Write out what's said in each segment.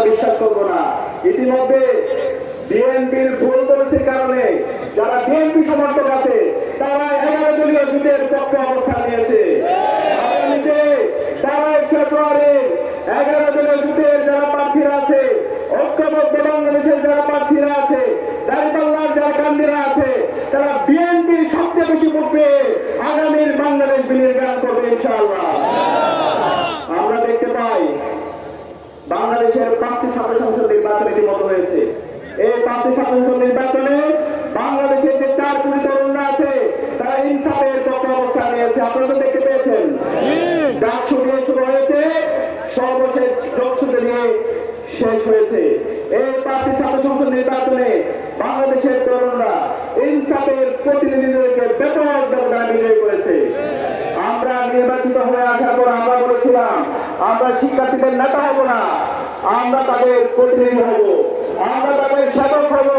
আমরা বিশ্বাস করবো না। ইতিমধ্যে বিএনপির ভুল পলিসির কারণে যারা বিএনপি সমর্থক আছে তারা 11 দলীয় জোটের পক্ষে অবস্থান নিয়েছে। আগামীতে 12 ফেব্রুয়ারি 11 দলীয় জোটের যারা প্রার্থীরা আছে, ঐক্যবদ্ধ বাংলাদেশের যারা প্রার্থীরা আছে, দাঁড়িপাল্লার যারা কান্দিরা আছে, তারা বিএনপির সবচেয়ে বেশি ভোট পেয়ে আগামীর বাংলাদেশ বিনির্মাণ করবে ইনশাআল্লাহ। আমরা দেখতে পাই বাংলাদেশের 5টি ছাত্র সংসদ নির্বাচন ইতিমধ্যে হয়েছে। এই 5টি ছাত্র সংসদ নির্বাচনে বাংলাদেশের যে 4 কোটি তরুণরা আছে তারা ইনসাফের পক্ষে অবস্থান নিয়েছে। আপনারা তো দেখতে পেয়েছেন, ডাকসু দিয়ে শুরু হয়েছে, সর্বশেষ লোকসভা নিয়ে শেষ হয়েছে। এই 5টি ছাত্র সংসদ নির্বাচনে বাংলাদেশের তরুণরা ইনসাফের প্রতিনিধিদেরকে ব্যাপক ব্যবধান বিজয়ী করেছে। আমরা নির্বাচিত হয়ে আসার পর আমরা বলেছিলাম আমরা শিক্ষার্থীদের নেতা হব না, আমরা তাদের প্রতিনিধি হব, আমরা তাদের সেবক হব,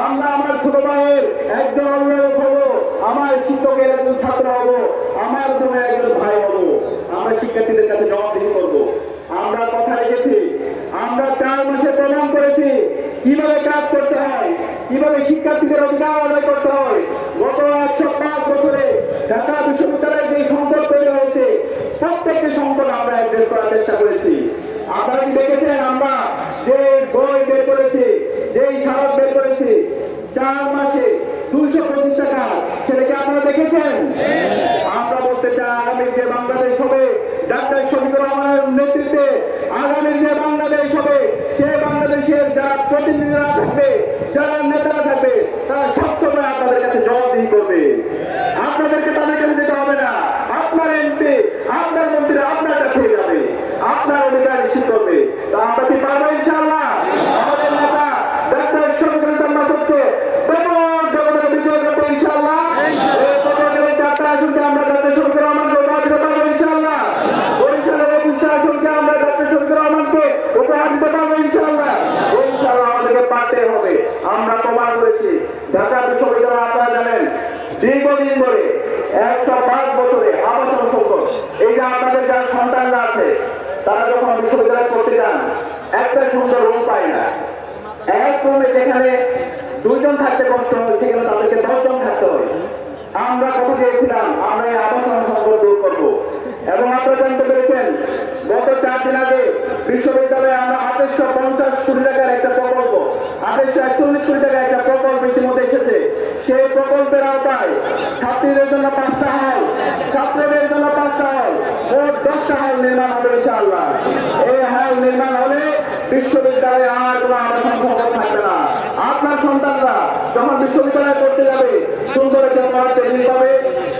আমরা আমার ছোট ভাইয়ের একজন অভিভাবক হব, আমার শিক্ষকের একজন ছাত্র হব, আমার জন্য একজন ভাই হব। আমরা শিক্ষার্থীদের কাছে জবাবদিহি করব। আমরা কথা রেখেছি, আমরা 4 মাসে প্রমাণ করেছি কিভাবে কাজ করতে হয়, কিভাবে শিক্ষার্থীদের অধিকার আদায় করতে হয়। গত 105 বছরে ঢাকা বিশ্ববিদ্যালয়ের যে সংকট তৈরি হয়েছে প্রত্যেকটি সংকট আমরা অ্যাড্রেস করার চেষ্টা করেছি। আপনারা কি দেখেছেন আমরা যে বই বের করেছি, যে স্মারক বের করেছি 4 মাসে 225টা কাজ, সেটাকে আপনারা দেখেছেন? আমরা বলতে চাই আগামী যে বাংলাদেশ হবে ডাক্তার শফিকুর রহমানের নেতৃত্বে, আগামী যে বাংলাদেশ হবে সে বাংলাদেশের যারা প্রতিনিধিরা থাকবে, যারা নেতারা থাকবে, তারা সবসময় আপনাদের কাছে জবাবদিহি করবে। আপনাদেরকে তাদের কাছে যেতে হবে না, আপনার এমপি আপনার মন্ত্রীরা আপনার কাছে যাবে, আপনার অধিকার নিশ্চিত করবে। তা আমরা কি পারবো ইনশাআল্লাহ? আমাদের নেতা ডাক্তার শফিকুল ইসলাম মাসুদকে ব্যাপক জনগণের বিজয় করবো ইনশাআল্লাহ। এই পটুয়াখালী 4টা আসনকে আমরা ডাক্তার শফিকুর রহমানকে উপহার দিতে পারবো ইনশাআল্লাহ। বরিশালের 21টা আসনকে আমরা ডাক্তার শফিকুর রহমানকে উপহার দিতে পারবো ইনশাআল্লাহ। ইনশাআল্লাহ আমাদেরকে পারতে হবে। আমরা প্রমাণ করেছি ঢাকা বিশ্ববিদ্যালয়, আপনারা জানেন দীর্ঘদিন ধরে 105 বছরে আবাসন সংকট। এই যে আপনাদের যারা সন্তানরা আছে তারা যখন বিশ্ববিদ্যালয়ে পড়তে যান একটা সুন্দর রুম পায় না। এক রুমে যেখানে 2 জন থাকতে কষ্ট হয় সেখানে তাদেরকে 10 জন থাকতে হয়। আমরা কথা দিয়েছিলাম আমরা এই আবাসন সংকট দূর করবো, এবং আপনারা জানতে পেরেছেন গত 4 দিন আগে বিশ্ববিদ্যালয়ে আমরা 2850 কোটি টাকার একটা প্রকল্প, 2841 কোটি টাকার একটা প্রকল্প ইতিমধ্যে এসেছে। সেই প্রকল্পের আওতায় ছাত্রীদের জন্য 5টা হল, ছাত্রদের জন্য 5টা হল, মোট 10টা হল নির্মাণ হবে ইনশাআল্লাহ। এই হল নির্মাণ হলে বিশ্ববিদ্যালয়ে আর কোনো আবাসন সংকট থাকবে না। আপনার সন্তানরা যখন বিশ্ববিদ্যালয়ে পড়তে যাবে সুন্দর একটা পড়ার টেবিল পাবে,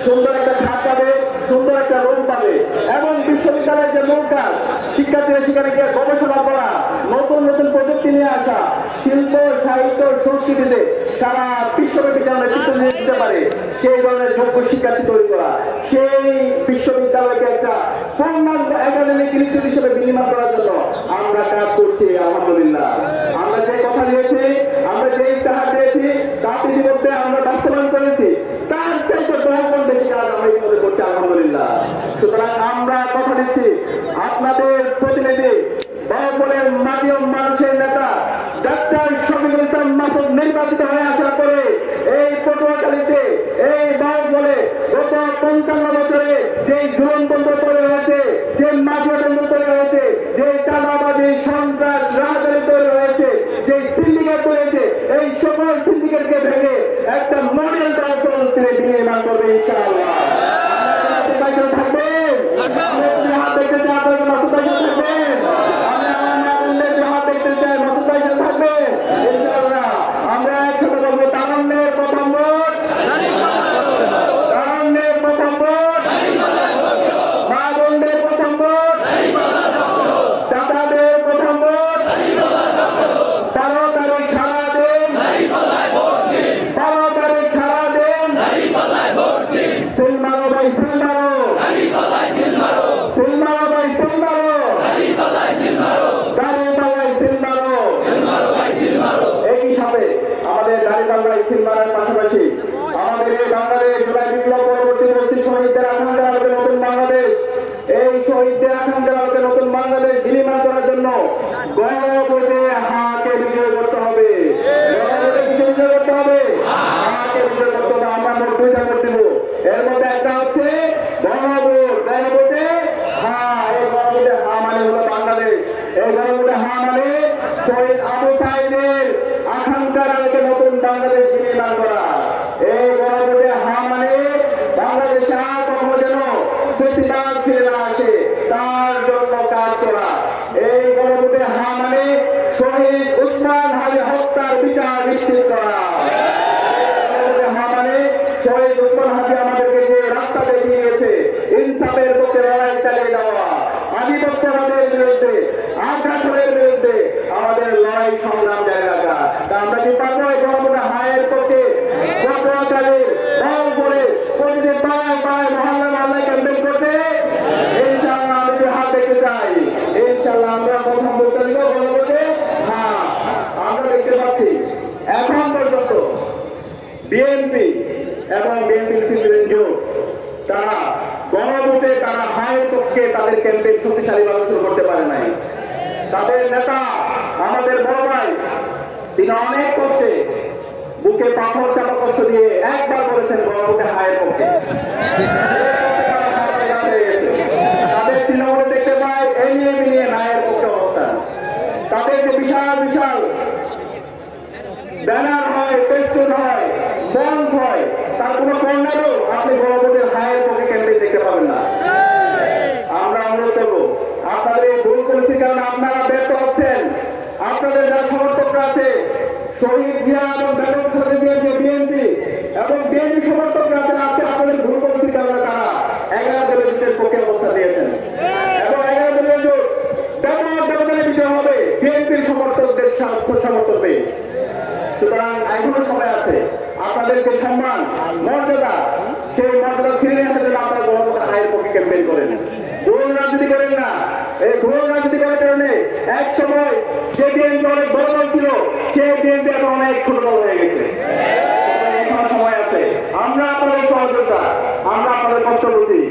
সুন্দর একটা খাট পাবে, সুন্দর একটা রুম পাবে, এবং বিশ্ববিদ্যালয়ের যে মূল কাজ শিক্ষার্থীরা সেখানে গিয়ে গবেষণা করা, নতুন নতুন প্রযুক্তি নিয়ে আসা, শিল্প সাহিত্য সংস্কৃতিতে সারা বিশ্বব্যাপী যেন নেতৃত্ব নিয়ে দিতে পারে সেই ধরনের যোগ্য শিক্ষার্থী তৈরি করা, সেই বিশ্ববিদ্যালয়কে একটা পূর্ণাঙ্গ একাডেমিক ইনস্টিটিউট হিসেবে বিনিময় করার জন্য আমরা কাজ করছি আলহামদুলিল্লাহ। আমরা যে কথা দিয়েছি, আমরা যে ইস্তাহার দিয়েছি তার ইতিমধ্যে আমরা বাস্তবায়ন করেছি, তার চাইতে বহুগুণ বেশি কাজ আমরা ইতিমধ্যে করছি আলহামদুলিল্লাহ। সুতরাং আমরা কথা দিচ্ছি আপনাদের প্রতিনিধি বাউফলের মাটি ও মানুষের নেতা ডাক্তার শফিকুল ইসলাম মাসুদ নির্বাচিত হয়ে আসার পরে এই পটুয়াখালীতে এই বাউফলে গত 55 বছরে যে দুরন্তন্ত্র তৈরি হয়েছে, যে মাফিয়াতন্ত্র তৈরি হয়েছে, যে চাঁদাবাজি সন্ত্রাস রাজনীতি তৈরি হয়েছে, যে সিন্ডিকেট হয়েছে, এই সকল সিন্ডিকেটকে ভেঙে একটা মডেল বাউফল তিনি নির্মাণ করবে ইনশাআল্লাহ। থাকবেন হাত দেখতে চাই, আপনাদের মাসুদ ভাই থাকবেন, হাত দেখতে চাই, মাসুদ ভাই থাকবেন ইনশাআল্লাহ। আমরা একসাথে বলবো তারুণ্যের প্রথম ভোট, তারুণ্যের প্রথম ভোট, মা বোন গণভোটে হাকে বিজয় করতে হবে। গণভোটে কিসে বিজয় করতে হবে? হাকে বিজয় করতে হবে। আমরা মোট দুইটা ভোট দিব, এর মধ্যে একটা হচ্ছে গণভোট। গণভোটে হা, এই গণভোটে হা মানে হলো বাংলাদেশ। এই গণভোটে হা মানে শহীদ আবু সাঈদের আকাঙ্ক্ষার আলোকে নতুন বাংলাদেশ বিনির্মাণ করা। এই গণভোটে হা মানে বাংলাদেশে আর কখনো যেন ফেসিবাদ ফিরে না আসে, তার জন্য কাজ করা। এই গণভোটে হা মানে শহীদ উসমান হাদি হত্যার বিচার নিশ্চিত করা। গণভোটে হা মানে শহীদ উসমান হাদি আমাদেরকে যে রাস্তা দেখিয়ে গেছে, ইনসাফের পক্ষে লড়াই চালিয়ে যাওয়া, আধিপত্যবাদের বিরুদ্ধে, আগ্রাসনের বিরুদ্ধে আমাদের লড়াই সংগ্রাম জারি রাখা। তা আমরা কি পারবো এই গণভোটে হায়ের পক্ষে পটুয়াখালীর রংপুরে প্রতিদিন পাড়ায় পাড়ায় মহল্লা মহল্লায় ক্যাম্পেইন করতে? ইনশাআল্লাহ আমি যে হাত দেখতে চাই। ইনশাআল্লাহ আমরা প্রথম ভোটটা দিব গণভোটে হ্যাঁ। আমরা দেখতে পাচ্ছি এখন পর্যন্ত বিএনপি এবং বিএনপি সিপিএম জোট তারা গণভোটে তারা হায়ের পক্ষে তাদের ক্যাম্পেইন শক্তিশালীভাবে শুরু করতে পারে নাই। তাদের নেতা আমাদের বড় ভাই, তিনি অনেক কষ্টে বুকে পাথর চাপা কষ্ট দিয়ে একবার বলেছেন গণভোটে হায়ের পক্ষে। তাদের তৃণমূল দেখতে পাই এই নিয়ে মিলিয়ে হায়ের পক্ষে অবস্থান। তাদের যে বিশাল বিশাল ব্যানার হয়, পেস্টুন হয়, মঞ্চ হয়, তার কোনো কর্নারও আপনি গণভোটের হায়ের পক্ষে ক্যাম্পেইন দেখতে পাবেন না। আমরা অনুরোধ করবো, আপনাদের এই ভুল পলিসির কারণে আপনারা ব্যর্থ হচ্ছেন। আপনাদের যারা সমর্থকরা আছে, শহীদ জিয়া এবং বেগম খালেদা জিয়ার যে বিএনপি এবং বিএনপি সমর্থকরা আছে, আজকে আপনাদের ভুল পলিসির কারণে তারা 11 দলীয় জোটের পক্ষে অবস্থা দিয়েছেন এবং 11 দলীয় জোট ব্যাপক ব্যবধানের বিষয় হবে বিএনপির সমর্থকদের সমর্থন পেয়ে। সুতরাং এখনো সময় আছে, আপনাদের যে সম্মান মর্যাদা, সেই মর্যাদা ফিরে নিয়ে আসার জন্য আপনারা গণভোটে হায়ের পক্ষে ক্যাম্পেইন করেন। ভুল রাজনীতি করেন না। এই ভুল রাজনীতি করার কারণে এক সময় যে বিএনপি অনেক বড় দল ছিল, সেই বিএনপি এখন অনেক ছোট দল হয়ে গেছে। এখনো সময় আছে। আমরা আপনাদের সহযোগিতা, আমরা আপনাদের কষ্ট বুঝি।